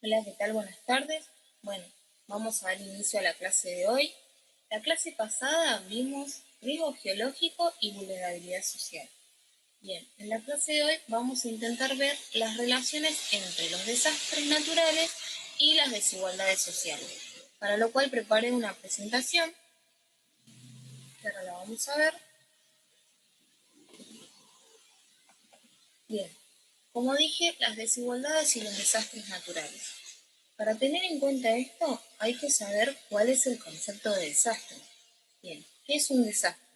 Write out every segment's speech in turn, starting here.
Hola, ¿qué tal? Buenas tardes. Bueno, vamos a dar inicio a la clase de hoy. La clase pasada vimos riesgo geológico y vulnerabilidad social. Bien, en la clase de hoy vamos a intentar ver las relaciones entre los desastres naturales y las desigualdades sociales, para lo cual preparé una presentación, que ahora la vamos a ver. Bien, como dije, las desigualdades y los desastres naturales. Para tener en cuenta esto, hay que saber cuál es el concepto de desastre. Bien, ¿qué es un desastre?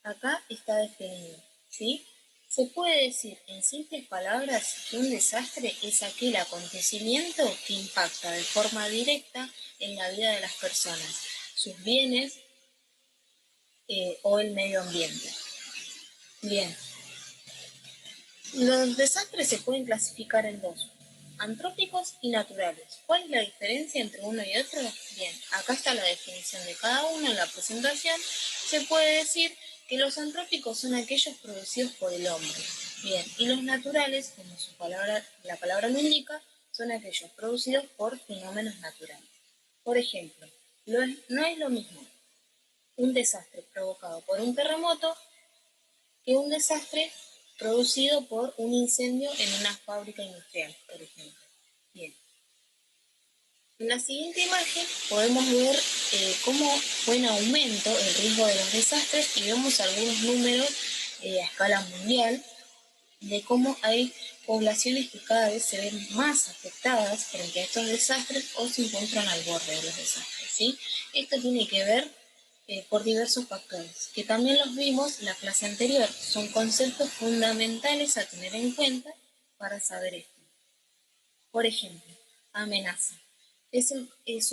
Acá está definido, ¿sí? Se puede decir en simples palabras que un desastre es aquel acontecimiento que impacta de forma directa en la vida de las personas, sus bienes o el medio ambiente. Bien, los desastres se pueden clasificar en dos, antrópicos y naturales. ¿Cuál es la diferencia entre uno y otro? Bien, acá está la definición de cada uno en la presentación. Se puede decir que los antrópicos son aquellos producidos por el hombre. Bien, y los naturales, como la palabra lo indica, son aquellos producidos por fenómenos naturales. Por ejemplo, no es lo mismo un desastre provocado por un terremoto que un desastre producido por un incendio en una fábrica industrial, por ejemplo. Bien. En la siguiente imagen podemos ver cómo fue en aumento el riesgo de los desastres y vemos algunos números a escala mundial de cómo hay poblaciones que cada vez se ven más afectadas frente a estos desastres o se encuentran al borde de los desastres, ¿sí? Esto tiene que ver por diversos factores, que también los vimos la clase anterior. Son conceptos fundamentales a tener en cuenta para saber esto. Por ejemplo, amenaza. Es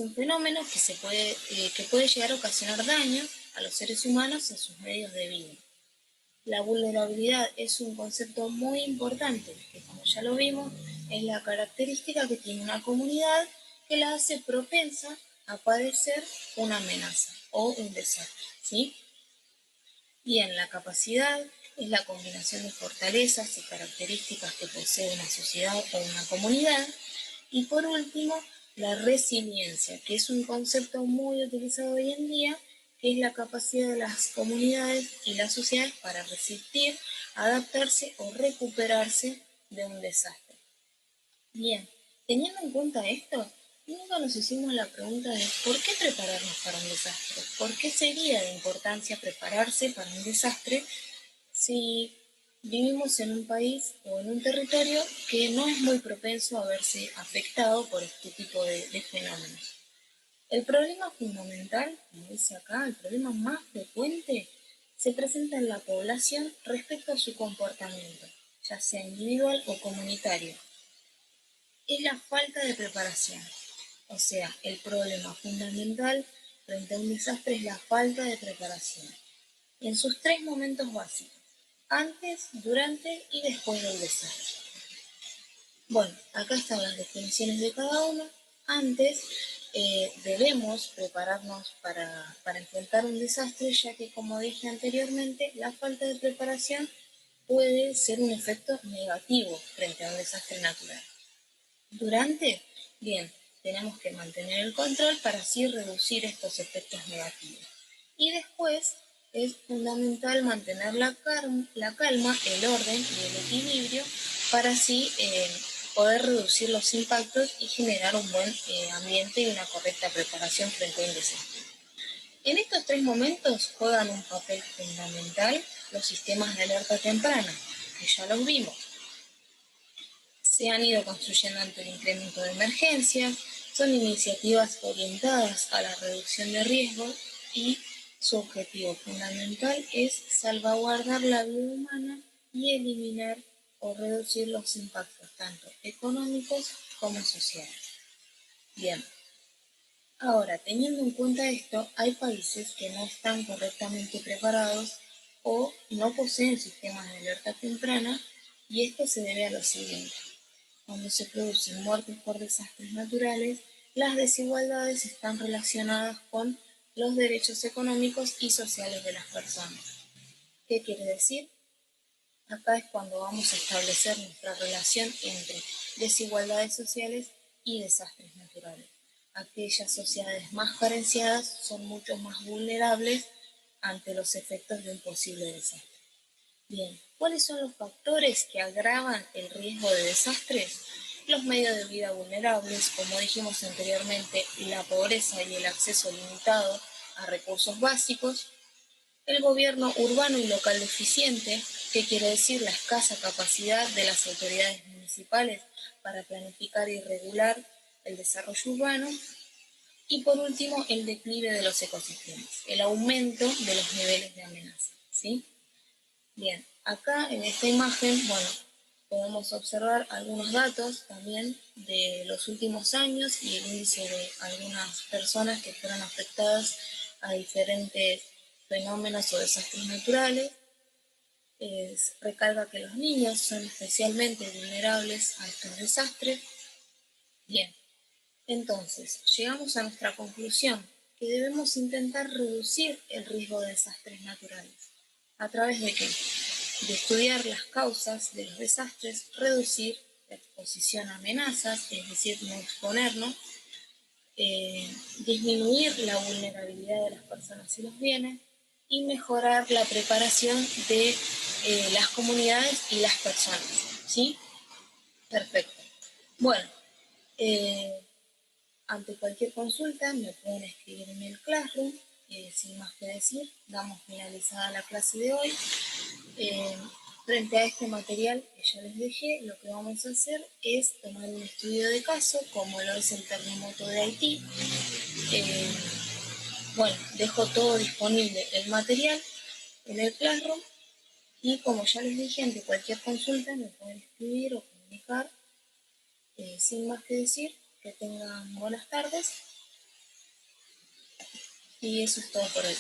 un fenómeno que puede llegar a ocasionar daños a los seres humanos y a sus medios de vida. La vulnerabilidad es un concepto muy importante, que como ya lo vimos, es la característica que tiene una comunidad que la hace propensa a padecer una amenaza o un desastre, ¿sí? Bien, la capacidad es la combinación de fortalezas y características que posee una sociedad o una comunidad. Y por último, la resiliencia, que es un concepto muy utilizado hoy en día, que es la capacidad de las comunidades y las sociedades para resistir, adaptarse o recuperarse de un desastre. Bien, teniendo en cuenta esto, nunca nos hicimos la pregunta de ¿por qué prepararnos para un desastre? ¿Por qué sería de importancia prepararse para un desastre si vivimos en un país o en un territorio que no es muy propenso a verse afectado por este tipo de fenómenos? El problema fundamental, como dice acá, el problema más frecuente se presenta en la población respecto a su comportamiento, ya sea individual o comunitario. Es la falta de preparación. O sea, el problema fundamental frente a un desastre es la falta de preparación, en sus tres momentos básicos: antes, durante y después del desastre. Bueno, acá están las definiciones de cada uno. Antes debemos prepararnos para enfrentar un desastre, ya que, como dije anteriormente, la falta de preparación puede ser un efecto negativo frente a un desastre natural. Durante, bien, tenemos que mantener el control para así reducir estos efectos negativos. Y después es fundamental mantener la calma, el orden y el equilibrio para así poder reducir los impactos y generar un buen ambiente y una correcta preparación frente a un desastre. En estos tres momentos juegan un papel fundamental los sistemas de alerta temprana, que ya los vimos. Se han ido construyendo ante el incremento de emergencias, son iniciativas orientadas a la reducción de riesgos y su objetivo fundamental es salvaguardar la vida humana y eliminar o reducir los impactos tanto económicos como sociales. Bien, ahora, teniendo en cuenta esto, hay países que no están correctamente preparados o no poseen sistemas de alerta temprana, y esto se debe a lo siguiente. Cuando se producen muertes por desastres naturales, las desigualdades están relacionadas con los derechos económicos y sociales de las personas. ¿Qué quiere decir? Acá es cuando vamos a establecer nuestra relación entre desigualdades sociales y desastres naturales. Aquellas sociedades más carenciadas son mucho más vulnerables ante los efectos de un posible desastre. Bien, ¿cuáles son los factores que agravan el riesgo de desastres? Los medios de vida vulnerables, como dijimos anteriormente, la pobreza y el acceso limitado a recursos básicos, el gobierno urbano y local deficiente, que quiere decir la escasa capacidad de las autoridades municipales para planificar y regular el desarrollo urbano, y por último el declive de los ecosistemas, el aumento de los niveles de amenaza, ¿sí? Bien, acá en esta imagen, bueno, podemos observar algunos datos también de los últimos años y el índice de algunas personas que fueron afectadas a diferentes fenómenos o desastres naturales. Recalca que los niños son especialmente vulnerables a estos desastres. Bien, entonces llegamos a nuestra conclusión, que debemos intentar reducir el riesgo de desastres naturales. ¿A través de qué? De estudiar las causas de los desastres, reducir la exposición a amenazas, es decir, no exponernos, disminuir la vulnerabilidad de las personas y los bienes y mejorar la preparación de las comunidades y las personas. ¿Sí? Perfecto. Bueno, ante cualquier consulta me pueden escribir en el Classroom. Sin más que decir, damos finalizada la clase de hoy. Frente a este material que ya les dejé, lo que vamos a hacer es tomar un estudio de caso, como lo es el terremoto de Haití. Bueno, dejo todo disponible el material en el Classroom y como ya les dije, ante cualquier consulta me pueden escribir o comunicar. Sin más que decir, que tengan buenas tardes y eso es todo por hoy.